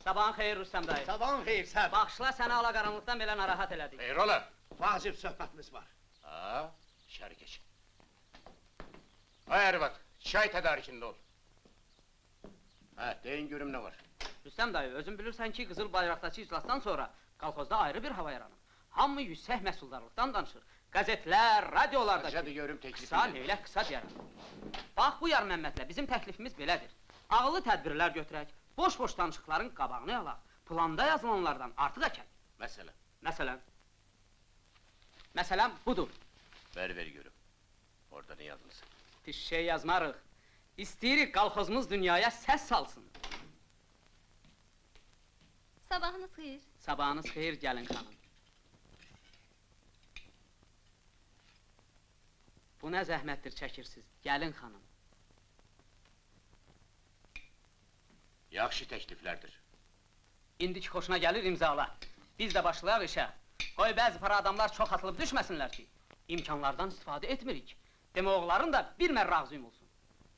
Sabahın xeyir Rüstəm dayı. Sabahın xeyir, sən. Baxışla səni ala-qaranlıqdan belə narahat elədik. Xeyr ola. Vacib söhbətimiz var. Ha, içeri geç. Hayır bak, çay tedarikinde ol. Ha, deyin görüm ne var? Rüstəm dayı, özün bilirsən ki, Qızıl Bayraqdakı iclasdan sonra kolxozda ayrı bir hava yaranıb. Hamı yüksək məhsuldarlıqdan danışır. Qəzetlər, radiolardakı... Hacı görüm teklifini. Qısa, Leylək, qısa deyərəm. Bax, bu yarım Məmmədlə bizim təklifimiz belədir. Ağıllı tədbirlər götürək, boş-boş danışıqların qabağını alaq, planda yazılanlardan artıq əkək. Məsələn? Məsələn budur. Ver görüm. Orada ne yazmışsın? Bir şey yazmarıq. İstəyirik qalxozumuz dünyaya səs salsın. Sabahınız xeyir. Sabahınız xeyir gəlin xanım. Bu nə zəhmətdir çəkirsiniz, gəlin xanım. Yaxşı təkliflərdir. İndiki xoşuna gəlir imzala. Biz də başlayaq işə. Qoy bəzi para adamlar çox atılıb düşməsinlər ki, imkanlardan istifadə etmirik. Demə oğulların da bir mərrə ağzıyım olsun.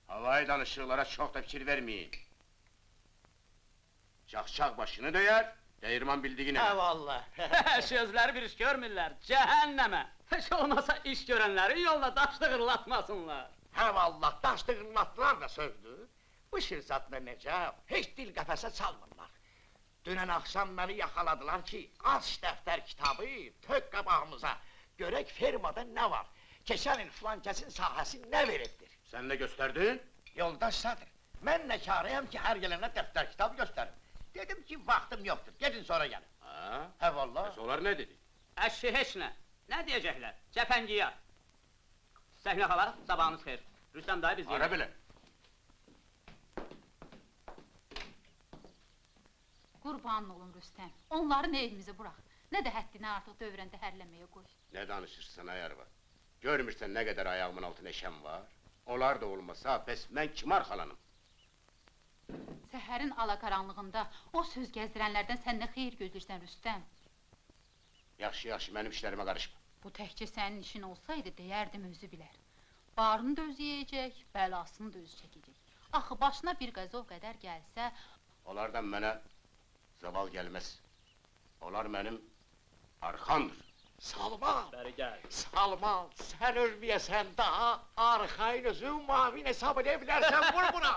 Havai danışıqlara çox da fikir vermeyin. Çaq başını döyər, değirman bildiğini. Hə, vallah. Sözləri bir iş görmürlər, cəhənnəmə. Heç olmasa iş görənləri yolla daş dıqırlatmasınlar. Hə, vallah, daş dıqırlatdılar da sözdü. Bu şirsatla necə, heç dil qəfəsə salmırlar. Dünən axşam məni yaxaladılar ki, aç dəftər kitabı, tök qabağımıza. Görək fermada nə var? Keçən il filankəsin sahəsi nə veribdir? Sen ne gösterdin? Yoldaş Sadır, mən nə karıyam ki, hər gələnə dəftər kitab göstərim. Dedim ki, vaxtım yoxdur, gedin sonra gəlin. Ha? Hə, vallah. Onlar ne dedi? Əşi heç nə. Nə deyəcəklər? Cəfəngiya. Səhnə xala, sabahınız xeyir. Rüstəm dayı biz Ara belə. Qurban olun Rüstəm, onların evimizi bırak. Ne de həddini artıq dövrəndə hərləməyə qoy. Ne danışırsın ayar var? Görmürsən ne kadar ayağımın altında eşəm var? Onlar da olmasa, pes mən kim arxalanım? Səhərin alaqaranlığında o söz gəzdirənlərdən sən nə xeyir gözləyirsən Rüstəm? Yaxşı, mənim işlərimə qarışma. Bu təkcə sənin işin olsaydı deyərdim özü bilər. Barını da özü yeyəcək, bəlasını da özü çəkəcək. Axı başına bir qəzov qədər gəlsə... Onlardan mənə zaval gəlməz. Onlar mənim arxamdır. Salman! Bəri gəl. Salman, sən ölməyəsən daha arxayın özü mavin hesab edə bilərsən, vur buna!